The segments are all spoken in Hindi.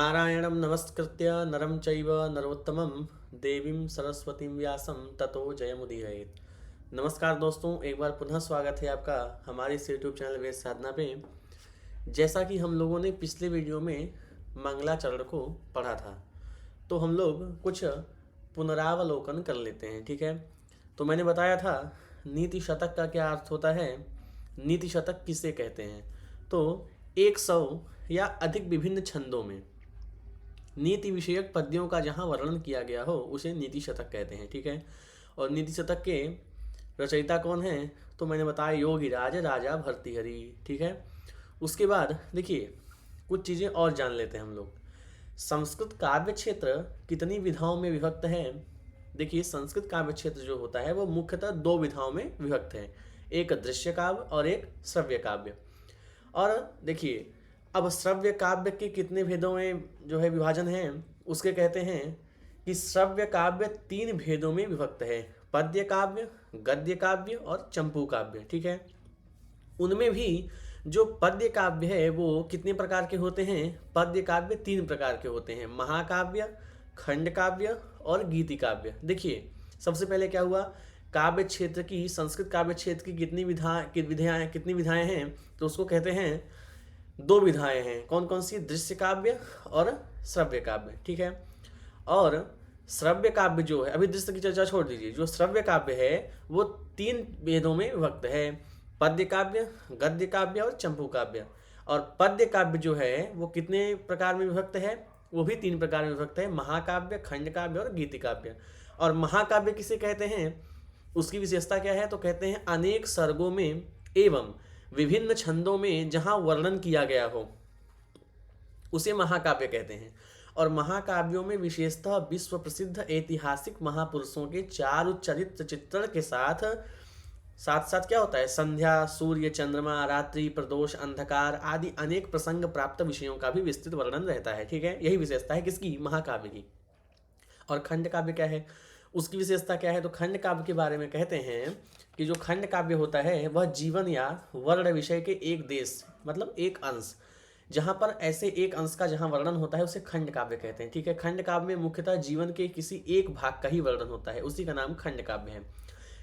नारायणं नमस्कृत्य नरं चैव नरोत्तमं देवीं सरस्वतीं व्यासं ततो जयमुदीरयेत्। नमस्कार दोस्तों, एक बार पुनः स्वागत है आपका हमारे इस यूट्यूब चैनल वेद साधना पे। जैसा कि हम लोगों ने पिछले वीडियो में मंगलाचरण को पढ़ा था, तो हम लोग कुछ पुनरावलोकन कर लेते हैं। ठीक है, तो मैंने बताया था नीति शतक का क्या अर्थ होता है, नीति शतक किसे कहते हैं। तो 100 या अधिक विभिन्न छंदों में नीति विषयक पद्यों का जहाँ वर्णन किया गया हो उसे नीति शतक कहते हैं। ठीक है, और नीति शतक के रचयिता कौन है, तो मैंने बताया योगीराज राजा भर्तृहरि। ठीक है, उसके बाद देखिए कुछ चीज़ें और जान लेते हैं हम लोग। संस्कृत काव्य क्षेत्र कितनी विधाओं में विभक्त है। देखिए, संस्कृत काव्य क्षेत्र जो होता है वो मुख्यतः दो विधाओं में विभक्त है, एक दृश्य काव्य और एक श्रव्य काव्य। और देखिए, अब श्रव्य काव्य के कितने भेदों में जो है विभाजन है, उसके कहते हैं कि श्रव्य काव्य 3 भेदों में विभक्त है, पद्य काव्य, गद्य काव्य और चंपू काव्य। ठीक है, उनमें भी जो पद्य काव्य है वो कितने प्रकार के होते हैं, पद्य काव्य 3 प्रकार के होते हैं, महाकाव्य, खंड काव्य और गीति काव्य। देखिए, सबसे पहले क्या हुआ, काव्य क्षेत्र की, संस्कृत काव्य क्षेत्र की कितनी विधाएं हैं, तो उसको कहते हैं 2 विधाएं हैं। कौन कौन सी, दृश्य काव्य और श्रव्य काव्य। ठीक है, और श्रव्य काव्य जो है, अभी दृश्य की चर्चा छोड़ दीजिए, जो श्रव्य काव्य है वो 3 भेदों में विभक्त है, पद्य काव्य, गद्य काव्य और चंपू काव्य। और पद्य काव्य जो है वो कितने प्रकार में विभक्त है, वो भी 3 प्रकार में विभक्त है, महाकाव्य, खंड काव्य और गीति काव्य। और महाकाव्य किसे कहते हैं, उसकी विशेषता क्या है, तो कहते हैं अनेक सर्गों में एवं विभिन्न छंदों में जहाँ वर्णन किया गया हो उसे महाकाव्य कहते हैं। और महाकाव्यों में विशेषतः विश्व प्रसिद्ध ऐतिहासिक महापुरुषों के चारु चरित्र चित्रण के साथ साथ क्या होता है, संध्या, सूर्य, चंद्रमा, रात्रि, प्रदोष, अंधकार आदि अनेक प्रसंग प्राप्त विषयों का भी विस्तृत वर्णन रहता है। ठीक है, यही विशेषता है किसकी, महाकाव्य की। और खंड काव्य क्या है, उसकी विशेषता क्या है, तो खंड काव्य के बारे में कहते हैं कि जो खंड काव्य होता है वह जीवन या वर्ण विषय के एक देश, मतलब एक अंश, जहाँ पर ऐसे एक अंश का जहाँ वर्णन होता है उसे खंड काव्य कहते हैं। ठीक है, खंड काव्य में मुख्यतः जीवन के किसी एक भाग का ही वर्णन होता है, उसी का नाम खंड काव्य है।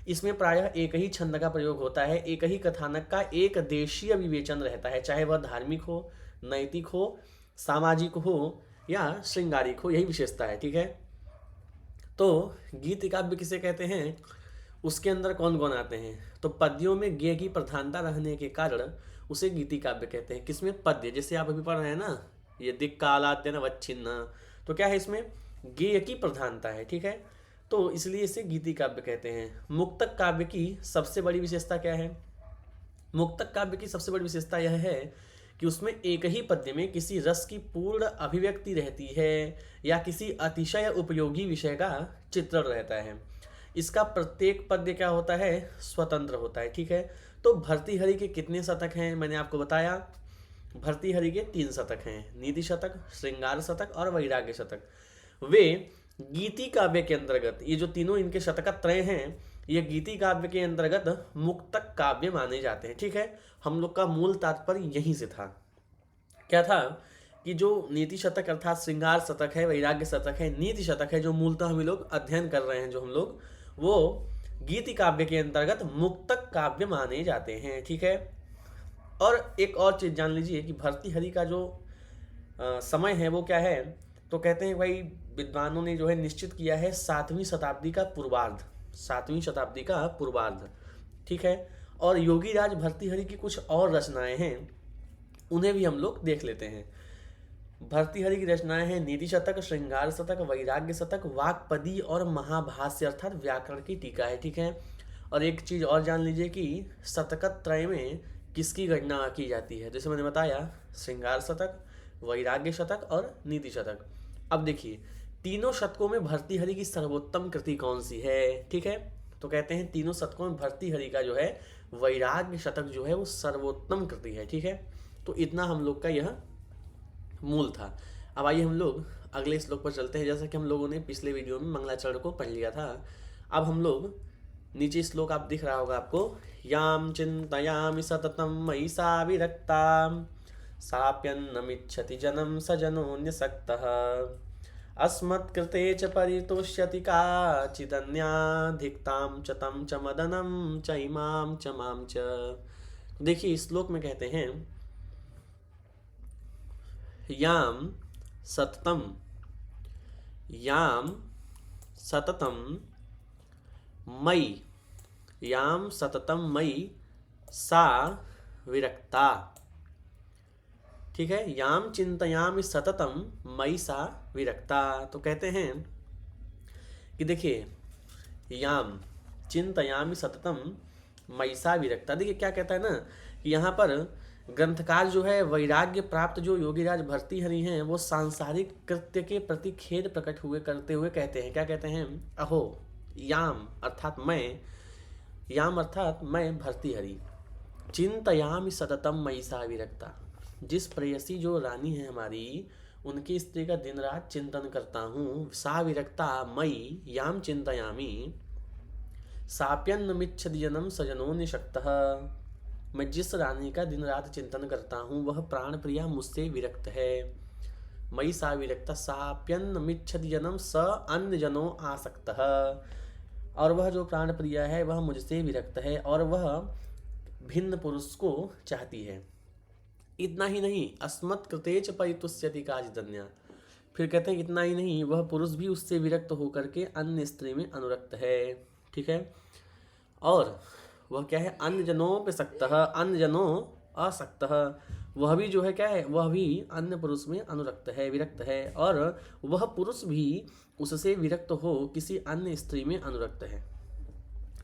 इसमें प्रायः एक ही छंद का प्रयोग होता है, एक ही कथानक का एक देशीय विवेचन रहता है, चाहे वह धार्मिक हो, नैतिक हो, सामाजिक हो या श्रृंगारिक हो, यही विशेषता है। ठीक है, तो गीत काव्य किसे कहते हैं, उसके अंदर कौन कौन आते हैं, तो पद्यों में गेय की प्रधानता रहने के कारण उसे गीति काव्य कहते हैं। किसमें, पद्य, जैसे आप अभी पढ़ रहे हैं ना, ये दिक्कालाद्यनवच्छिन्न, तो क्या है, इसमें गेय की प्रधानता है। ठीक है, तो इसलिए इसे गीति काव्य कहते हैं। मुक्तक काव्य की सबसे बड़ी विशेषता क्या है, मुक्तक काव्य की सबसे बड़ी विशेषता यह है कि उसमें एक ही पद्य में किसी रस की पूर्ण अभिव्यक्ति रहती है या किसी अतिशय उपयोगी विषय का चित्रण रहता है। इसका प्रत्येक पद्य क्या होता है, स्वतंत्र होता है। ठीक है, तो भर्तृहरि के कितने शतक हैं, मैंने आपको बताया, भर्तृहरि के 3 शतक हैं, नीति शतक, श्रृंगार शतक और वैराग्य शतक। वे गीति काव्य के अंतर्गत, ये जो तीनों इनके शतकत्रय हैं, ये गीति काव्य के अंतर्गत मुक्तक काव्य माने जाते हैं। ठीक है, हम लोग का मूल तात्पर्य यहीं से था, क्या था कि जो नीति शतक अर्थात श्रृंगार शतक है, वैराग्य शतक है, नीति शतक है, जो मूलतः हम लोग अध्ययन कर रहे हैं, जो हम लोग, वो गीति काव्य के अंतर्गत मुक्तक काव्य माने जाते हैं। ठीक है, और एक और चीज जान लीजिए कि भर्तृहरि का जो समय है वो क्या है, तो कहते हैं भाई विद्वानों ने जो है निश्चित किया है 7वीं शताब्दी का पूर्वार्ध, 7वीं शताब्दी का पूर्वार्ध। ठीक है, और योगीराज भर्तृहरि की कुछ और रचनाएं हैं, उन्हें भी हम लोग देख लेते हैं। भर्तृहरि की रचनाएं हैं नीति शतक, श्रृंगार शतक, वैराग्य शतक, वाक्पदी और महाभाष्य अर्थात व्याकरण की टीका है। ठीक है, और एक चीज और जान लीजिए कि शतकत्रय में किसकी गणना की जाती है, जैसे मैंने बताया श्रृंगार शतक, वैराग्य शतक और नीति शतक। अब देखिए, तीनों शतकों में भर्तृहरि की सर्वोत्तम कृति कौन सी है। ठीक है, तो कहते हैं तीनों शतकों में भर्तृहरि का जो है वैराग्य शतक जो है वो सर्वोत्तम कृति है। ठीक है, तो इतना हम लोग का यह मूल था। अब आइए हम लोग अगले श्लोक पर चलते हैं। जैसा कि हम लोगों ने पिछले वीडियो में मंगलाचरण को पढ़ लिया था, अब हम लोग नीचे श्लोक आप दिख रहा होगा आपको, याम चिंतयामि सततम मयि सा विरक्ता साप्यन्नमिच्छति जनं स जनोऽन्यसक्तः अस्मत्कृते च परितुष्यति काचिदन्याधिक्तां च तं च मदनं च इमां च मां च। तो देखिए इस श्लोक में कहते हैं याम सततम याम सततम मयि याम सततम मयि सा विरक्ता। ठीक है, याम चिंतयामि सततम मयि सा विरक्ता। तो कहते हैं कि देखिए याम चिंतयामि सततम मयि सा विरक्ता। देखिए क्या कहता है ना कि यहाँ पर ग्रंथकार जो है वैराग्य प्राप्त जो योगीराज भर्तृहरि हैं वो सांसारिक कृत्य के प्रति खेद प्रकट हुए करते हुए कहते हैं, क्या कहते हैं, अहो याम अर्थात मैं, याम अर्थात मैं भर्तृहरि, चिंतयामि सततम मयि सा विरक्ता, जिस प्रेयसी जो रानी है हमारी उनकी स्त्री का दिन रात चिंतन करता हूँ। सा विरक्ता मयि याम चिंतयामि साप्यन्नमिच्छति जनम सजनो निशक्तः। मैं जिस रानी का दिन रात चिंतन करता हूँ वह प्राण प्रिया मुझसे विरक्त है। मयि सा विरक्ता साप्यन्नमिच्छति जनम स अन्य जनो आसक्तः। और वह जो प्राण प्रिया है वह मुझसे विरक्त है और वह भिन्न पुरुष को चाहती है। इतना ही नहीं, अस्मत् कृतेच परितुष्यति काचिदन्या। फिर कहते हैं इतना ही नहीं, वह पुरुष भी उससे विरक्त होकर के अन्य स्त्री में अनुरक्त है। ठीक है, और वह क्या है, अन्य जनों पे सक्तः, अन्य जनों असक्तः। वह भी जो है क्या है, वह भी अन्य पुरुष में अनुरक्त है, विरक्त है, और वह पुरुष भी उससे विरक्त हो किसी अन्य स्त्री में अनुरक्त है।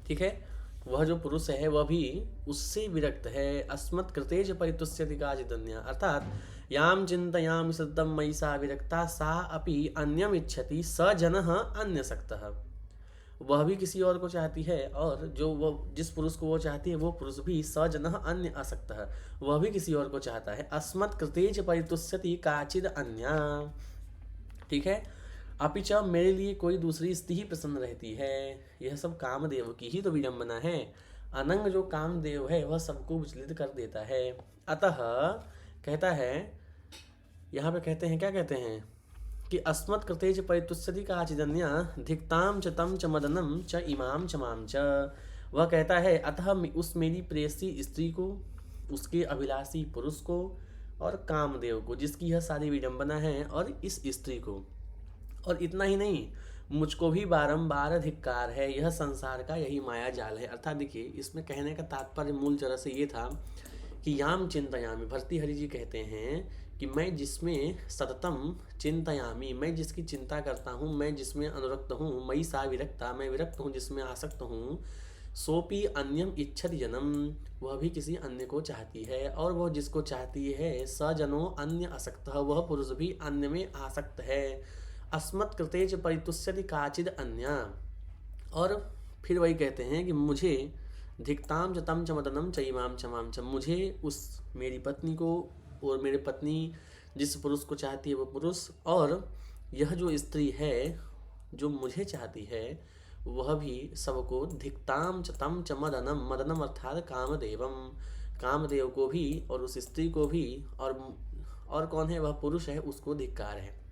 ठीक है, वह जो पुरुष है वह भी उससे विरक्त है। अस्मत् कृतेज परितुष्यति काचिदन्या, अर्थात याम चिंतयामि सततम मयि सा विरक्ता सा अपि अन्यम इच्छति स जनः अन्यसक्तः। वह भी किसी और को चाहती है और जो वो जिस पुरुष को वो चाहती है वो पुरुष भी स जनः अन्य आसक्तः, वह भी किसी और को चाहता है। अस्मत् कृतेज परितुष्यति काचिद अन्या। ठीक है, अपिच मेरे लिए कोई दूसरी स्त्री ही प्रसन्न रहती है। यह सब कामदेव की ही तो विडंबना है। अनंग जो कामदेव है वह सबको विचलित कर देता है। अतः कहता है, यहाँ पे कहते हैं, क्या कहते हैं कि अस्मत् कृतेज परितुष्यति काचिदन्या धिक्ताम च तम च मदनम च इमाम च माम च। वह कहता है अतः उस मेरी प्रेयसी स्त्री को, उसके अभिलाषी पुरुष को और कामदेव को, जिसकी यह सारी विडंबना है, और इस स्त्री को। और इतना ही नहीं, मुझको भी बारंबार धिक्कार है। यह संसार का यही माया जाल है। अर्थात देखिए इसमें कहने का तात्पर्य मूल तरह से ये था कि याम चिंतयामी, भर्तृहरि जी कहते हैं कि मैं जिसमें सततम चिंतयामी, मैं जिसकी चिंता करता हूँ, मैं जिसमें अनुरक्त हूँ, मयि सा विरक्ता, मैं विरक्त हूँ जिसमें आसक्त हूँ, सोपि अन्यम इच्छति जनम, वह भी किसी अन्य को चाहती है, और वह जिसको चाहती है स जनो अन्य आसक्तः, वह पुरुष भी अन्य में आसक्त है। अस्मत् कृतेज परितुष्यति काचिद अन्या। और फिर वही कहते हैं कि मुझे धिक्ताम च तम च मदनम च इमाम च माम च, मुझे उस मेरी पत्नी को और मेरे पत्नी जिस पुरुष को चाहती है वो पुरुष, और यह जो स्त्री है जो मुझे चाहती है वह भी सबको धिक्ताम च तम च मदनम, मदनम अर्थात कामदेवम, कामदेव को भी और उस स्त्री को भी, और कौन है, वह पुरुष है, उसको धिक्कार है।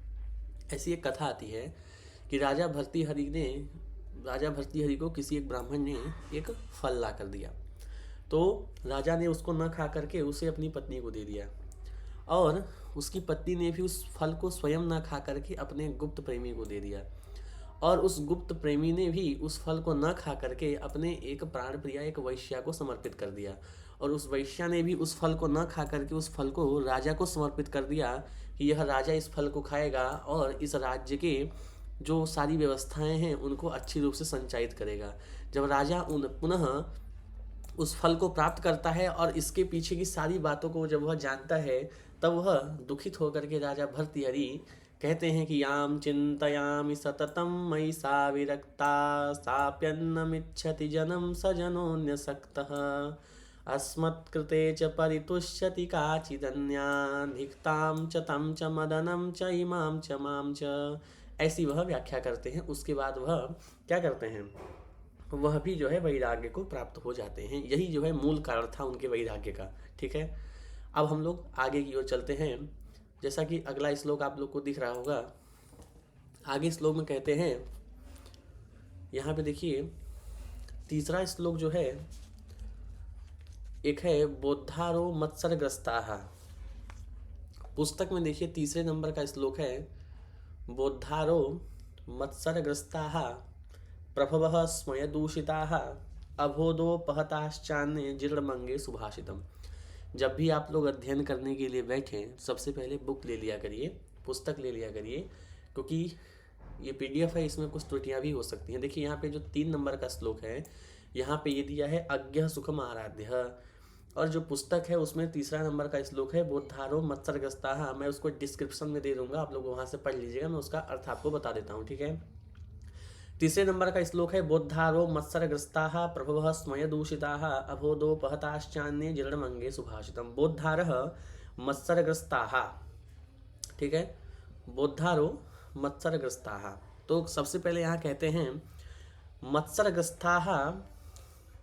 ऐसी एक कथा आती है कि राजा भर्तृहरि को किसी एक ब्राह्मण ने एक फल ला कर दिया, तो राजा ने उसको न खा करके उसे अपनी पत्नी को दे दिया, और उसकी पत्नी ने भी उस फल को स्वयं न खा करके अपने गुप्त प्रेमी को दे दिया, और उस गुप्त प्रेमी ने भी उस फल को न खा करके अपने एक प्राण प्रिया एक वैश्या को समर्पित कर दिया, और उस वैश्या ने भी उस फल को न खा करके उस फल को राजा को समर्पित कर दिया कि यह राजा इस फल को खाएगा और इस राज्य के जो सारी व्यवस्थाएं हैं उनको अच्छी रूप से संचालित करेगा। जब राजा पुनः उस फल को प्राप्त करता है और इसके पीछे की सारी बातों को जब वह जानता है, तब वह दुखित होकर के राजा भर्तृहरि कहते हैं कि याम चिंतयामि सततम मयि सा विरक्ता साप्यन्नमिच्छति जनम स जनोऽन्यसक्तः अस्मत्कृते च परितुष्यति काचिदन्या धिक्ताम च तम च मदनम च इमाम च माम च। ऐसी वह व्याख्या करते हैं। उसके बाद वह क्या करते हैं, वह भी जो है वैराग्य को प्राप्त हो जाते हैं। यही जो है मूल कारण था उनके वैराग्य का। ठीक है, अब हम लोग आगे की ओर चलते हैं। जैसा कि अगला श्लोक आप लोग को दिख रहा होगा, आगे श्लोक में कहते हैं, यहाँ पे देखिए तीसरा श्लोक जो है, एक है बोद्धारो मत्सरग्रस्ताः। पुस्तक में देखिए तीसरे नंबर का श्लोक है, बोद्धारो मत्सरग्रस्ताः प्रभवः स्मयदूषिताः अबोधोपहताश्चान्ये जीर्णमंगे सुभाषितम। जब भी आप लोग अध्ययन करने के लिए बैठें, सबसे पहले बुक ले लिया करिए, पुस्तक ले लिया करिए, क्योंकि ये PDF है, इसमें कुछ त्रुटियां भी हो सकती हैं। देखिए यहाँ पे जो 3 नंबर का श्लोक है, यहाँ पे ये दिया है अज्ञः सुखम आराध्य, और जो पुस्तक है उसमें तीसरा नंबर का श्लोक है बोद्धारो मत्सरग्रस्ताः। मैं उसको डिस्क्रिप्शन में दे दूंगा, आप लोग वहाँ से पढ़ लीजिएगा, मैं उसका अर्थ आपको बता देता हूँ, ठीक है। तीसरे नंबर का श्लोक है बोद्धारो मत्सरग्रस्ताः प्रभवः स्मयदूषिताः अबोधोपहताश्चान्ये जीर्णमंगे सुभाषितम। बोद्धारः मत्सरग्रस्ताः, ठीक है, बोद्धारो मत्सरग्रस्ताः। तो सबसे पहले यहाँ कहते हैं मत्सरग्रस्ताः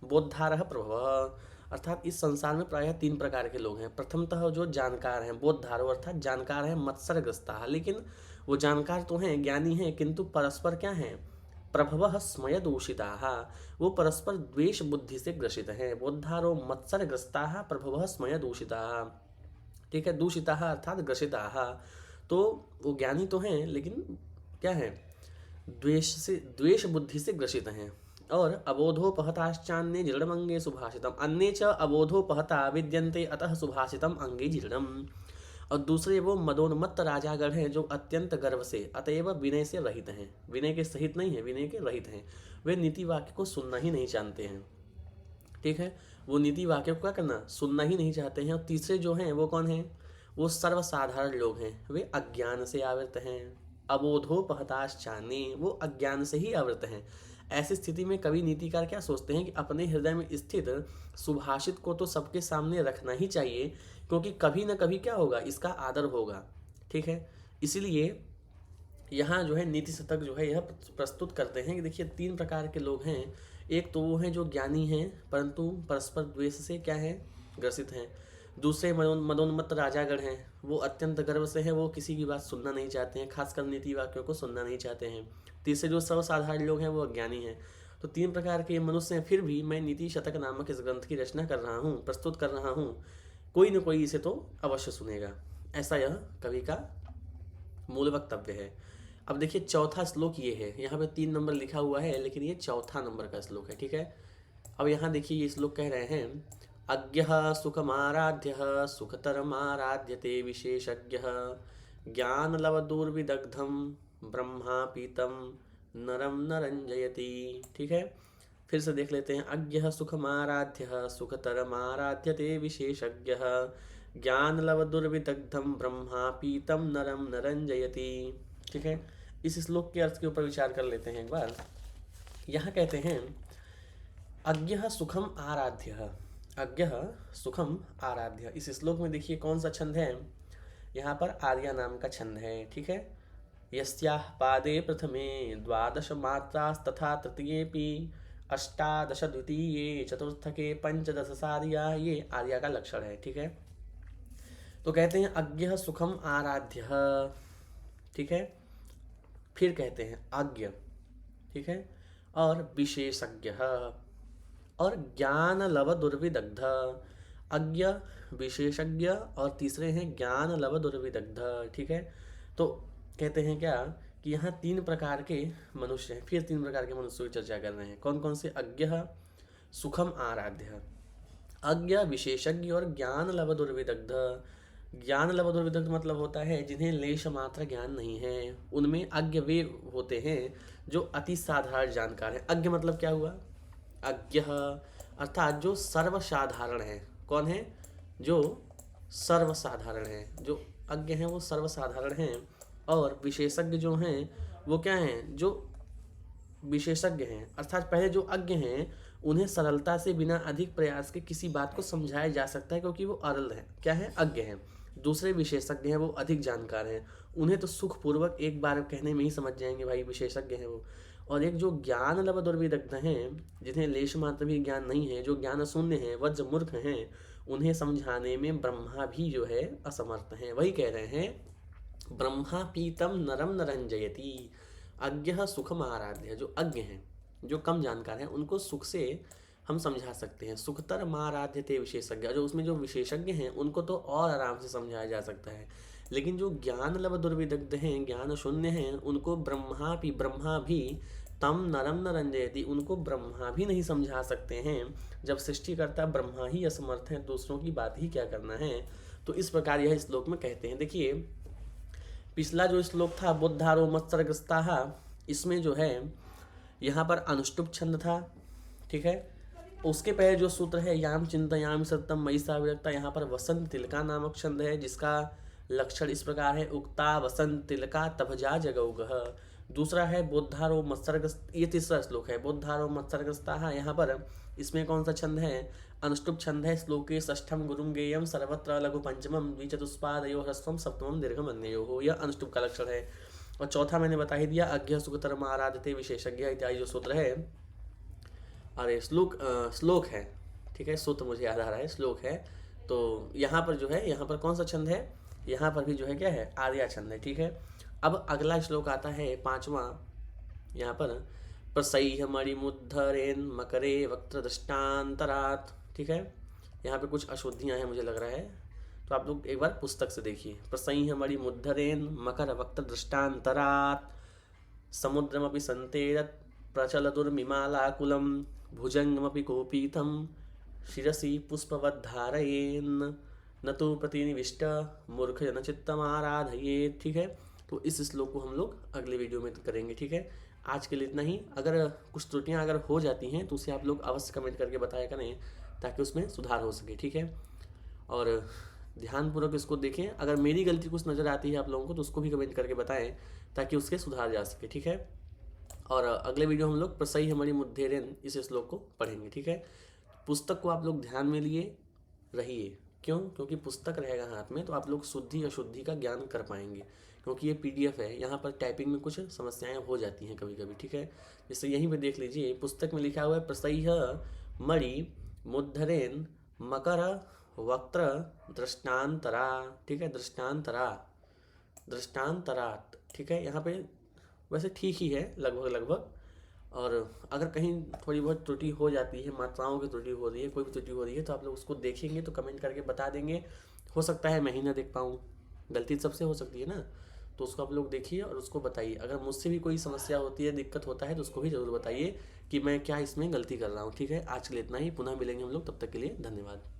बोद्धारः प्रभवः, अर्थात इस संसार में प्रायः 3 प्रकार के लोग हैं। प्रथमतः जो जानकार हैं, बोद्धारो अर्थात जानकार हैं, मत्सरग्रस्ताः, लेकिन वो जानकार तो हैं, ज्ञानी हैं, किंतु परस्पर क्या हैं, प्रभवः स्मयदूषिताः, वो परस्पर द्वेष बुद्धि से ग्रसित हैं। बोद्धारो मत्सरग्रस्ताः प्रभवः स्मयदूषिताः, ठीक है, दूषिताः अर्थात ग्रसिताः। तो वो ज्ञानी तो हैं, लेकिन क्या है, द्वेष बुद्धि से ग्रसित हैं। और अबोधोपहताश्चान्ये जीर्णमंगे सुभाषितम, अन्ये च अबोधोपहता विद्यन्ते अतः सुभाषितम अंगे जीर्णम। और दूसरे वो मदोन्मत्त राजागण हैं जो अत्यंत गर्व से, अतएव विनय से रहित हैं, विनय के सहित नहीं है, विनय के रहित हैं। वे नीति वाक्य को सुनना ही नहीं जानते हैं, ठीक है, वो नीति वाक्य को क्या करना, सुनना ही नहीं चाहते हैं। और तीसरे जो हैं वो कौन हैं, वो सर्वसाधारण लोग हैं, वे अज्ञान से आवृत हैं। अबोधोपहताश्चान्ये, वो अज्ञान से ही आवृत हैं। ऐसी स्थिति में कवि नीतिकार क्या सोचते हैं कि अपने हृदय में स्थित सुभाषित को तो सबके सामने रखना ही चाहिए, क्योंकि कभी ना कभी क्या होगा, इसका आदर होगा, ठीक है। इसीलिए यहाँ जो है नीति शतक जो है यह प्रस्तुत करते हैं कि देखिए 3 प्रकार के लोग हैं। एक तो वो हैं जो ज्ञानी हैं परंतु परस्पर द्वेष से क्या है, ग्रसित हैं। दूसरे मदोन्मत्त राजागण हैं, वो अत्यंत गर्व से हैं, वो किसी की बात सुनना नहीं चाहते हैं, खासकर नीति वाक्यों को सुनना नहीं चाहते हैं। तीसरे जो सर्वसाधारण लोग हैं वो अज्ञानी हैं। तो 3 प्रकार के मनुष्य हैं, फिर भी मैं नीति शतक नामक इस ग्रंथ की रचना कर रहा हूँ, प्रस्तुत कर रहा हूँ, कोई न कोई इसे तो अवश्य सुनेगा, ऐसा यह कवि का मूल वक्तव्य है। अब देखिए चौथा श्लोक ये है, यहाँ पे 3 नंबर लिखा हुआ है, लेकिन ये चौथा नंबर का श्लोक है, ठीक है। अब यहाँ देखिए ये श्लोक कह रहे हैं, अज्ञः सुखमाराध्यः सुखतरमाराध्यते विशेषज्ञः ज्ञानलवदुर्विदग्धं ब्रह्मा पीतम नरम नरंजयति, ठीक है। फिर से देख लेते हैं, अज्ञः सुखमाराध्यः सुखतरमाराध्यते विशेषज्ञः ज्ञानलवदुर्विदग्धं ब्रह्मा पीतम नरम नरंजयति, ठीक है। इस श्लोक के अर्थ के ऊपर विचार कर लेते हैं एक बार। यहाँ कहते हैं अज्ञः सुखम आराध्यः, अज्ञः सुखम आराध्य। इस श्लोक में देखिए कौन सा छंद है, यहाँ पर आर्या नाम का छंद है, ठीक है। यस्याः पादे प्रथमे 12 मात्रास्तथा तृतीयेऽपि 18 द्वितीये चतुर्थके 15 सार्या, ये आर्या का लक्षण है, ठीक है। तो कहते हैं अज्ञः सुखम आराध्यः, ठीक है। फिर कहते हैं अज्ञ, ठीक है, और विशेषज्ञ और ज्ञान लव दुर्विदग्ध। अज्ञ, विशेषज्ञ और तीसरे हैं ज्ञान लव दुर्विदग्ध, ठीक है। तो कहते हैं क्या कि यहाँ 3 प्रकार के मनुष्य हैं, फिर 3 प्रकार के मनुष्यों की चर्चा कर रहे हैं। कौन कौन से, अज्ञ सुखम आराध्य, अज्ञ विशेषज्ञ और ज्ञान लव दुर्विदग्ध। ज्ञान लव दुर्विदग्ध मतलब होता है जिन्हें लेश मात्र ज्ञान नहीं है, उनमें अज्ञ वे होते हैं जो अति साधारण जानकार हैं। अज्ञ मतलब क्या हुआ, अज्ञ अर्थात जो सर्वसाधारण है। कौन है, जो सर्वसाधारण है, जो अज्ञ हैं वो सर्वसाधारण हैं। और विशेषज्ञ जो हैं वो क्या हैं, जो विशेषज्ञ हैं, अर्थात पहले जो अज्ञ हैं उन्हें सरलता से बिना अधिक प्रयास के किसी बात को समझाया जा सकता है, क्योंकि वो अरल है, क्या है, अज्ञ हैं। दूसरे विशेषज्ञ हैं, वो अधिक जानकार हैं, उन्हें तो सुखपूर्वक एक बार कहने में ही समझ जाएंगे, भाई विशेषज्ञ हैं वो। और एक जो ज्ञान लव दुर्विदग्ध हैं, जिन्हें लेश मात्र भी ज्ञान नहीं है, जो ज्ञान शून्य हैं, वज्र मूर्ख हैं, उन्हें समझाने में ब्रह्मा भी जो है असमर्थ हैं। वही कह रहे हैं ब्रह्मा पीतम नरम नरंजयति अज्ञः सुखम आराध्य। जो अज्ञ हैं, जो कम जानकार हैं, उनको सुख से हम समझा सकते हैं। सुखतर माराध्यते विशेषज्ञ, जो उसमें जो विशेषज्ञ हैं उनको तो और आराम से समझाया जा सकता है। लेकिन जो ज्ञान लब दुर्विदग्ध हैं, ज्ञान शून्य हैं, उनको ब्रह्मा भी तम नरम न रंजयति, उनको ब्रह्मा भी नहीं समझा सकते हैं। जब सृष्टिकर्ता ब्रह्मा ही असमर्थ हैं, दूसरों की बात ही क्या करना है। तो इस प्रकार यह श्लोक में कहते हैं। देखिए पिछला जो श्लोक था बुद्धारो मत्सर्गस्ताः, इसमें जो है यहाँ पर अनुष्टुप छंद था, ठीक है। उसके पहले जो सूत्र है याम चिंतयामि सत्यम मयि सा विरक्ता, यहाँ पर वसंत तिलका नामक छंद है, जिसका लक्षण इस प्रकार है उक्ता वसंत तिलका तभजा जगौगः। दूसरा है बोद्धारो मत्सर्ग, ये तीसरा श्लोक है बोद्धारो मत्सर्गस्ताः। यहाँ पर इसमें कौन सा छंद है, अनुष्टुप छंद है। श्लोके षष्ठम गुरुम गेयम सर्वत्र लघु पंचमम द्विचतुष्पादयो ह्रस्वम सप्तमम दीर्घम अन्ययोः, यह अनुष्टुप का लक्षण है। और चौथा मैंने बता ही दिया अज्ञ सुखतरम आराधते विशेषज्ञ इत्यादि जो सूत्र है, अरे श्लोक है, ठीक है, सूत्र मुझे याद आ रहा है, श्लोक है। तो यहाँ पर जो है, यहाँ पर कौन सा छंद है, यहाँ पर भी जो है क्या है, आर्या छंद है, ठीक है। अब अगला श्लोक आता है पांचवा, यहाँ पर प्रसह्य मणिमुद्धरेन मकरे वक्त्र दृष्टांतरात्, ठीक है। यहाँ पे कुछ अशुद्धियाँ हैं मुझे लग रहा है, तो आप लोग एक बार पुस्तक से देखिए। प्रसह्य मणिमुद्धरेन मकर वक्त्र दृष्टांतरात् समुद्रमपि संतेरत् प्रचलदुर्मिमालाकुलं भुजंगमपि कोपीतं शिरसि पुष्पवद्धारयेन् न तो प्रतिनिविष्ट मूर्ख जनचित्तमाराधयेत्, ठीक है। तो इस श्लोक को हम लोग अगले वीडियो में करेंगे, ठीक है। आज के लिए इतना ही। अगर कुछ त्रुटियां अगर हो जाती हैं तो उसे आप लोग अवश्य कमेंट करके बताया करें, ताकि उसमें सुधार हो सके, ठीक है। और ध्यानपूर्वक इसको देखें। अगर मेरी गलती कुछ नज़र आती है आप लोगों को तो उसको भी कमेंट करके बताएं, ताकि उसके सुधार जा सके, ठीक है। और अगले वीडियो हम लोग प्रसह्य मणिमुद्धरेन इस श्लोक को पढ़ेंगे, ठीक है। पुस्तक को आप लोग ध्यान में लिए रहिए, क्यों, क्योंकि पुस्तक रहेगा हाथ में तो आप लोग शुद्धि अशुद्धि का ज्ञान कर पाएंगे। क्योंकि ये PDF है, यहाँ पर टाइपिंग में कुछ समस्याएं हो जाती हैं कभी कभी, ठीक है। जैसे यहीं पे देख लीजिए, पुस्तक में लिखा हुआ है प्रसह्य मणिमुद्धरेन मकर वक्त्र दृष्टांतरा, ठीक है, दृष्टांतरात्, ठीक है। यहाँ पे वैसे ठीक ही है लगभग। और अगर कहीं थोड़ी बहुत त्रुटि हो जाती है, मात्राओं की त्रुटि हो रही है, कोई भी त्रुटि हो रही है, तो आप लोग उसको देखेंगे तो कमेंट करके बता देंगे। हो सकता है मैं ही ना देख पाऊँ, गलती सबसे हो सकती है ना, तो उसको आप लोग देखिए और उसको बताइए। अगर मुझसे भी कोई समस्या होती है, दिक्कत होता है, तो उसको भी ज़रूर बताइए कि मैं क्या इसमें गलती कर रहा हूँ, ठीक है। आज के लिए इतना ही, पुनः मिलेंगे हम लोग, तब तक के लिए धन्यवाद।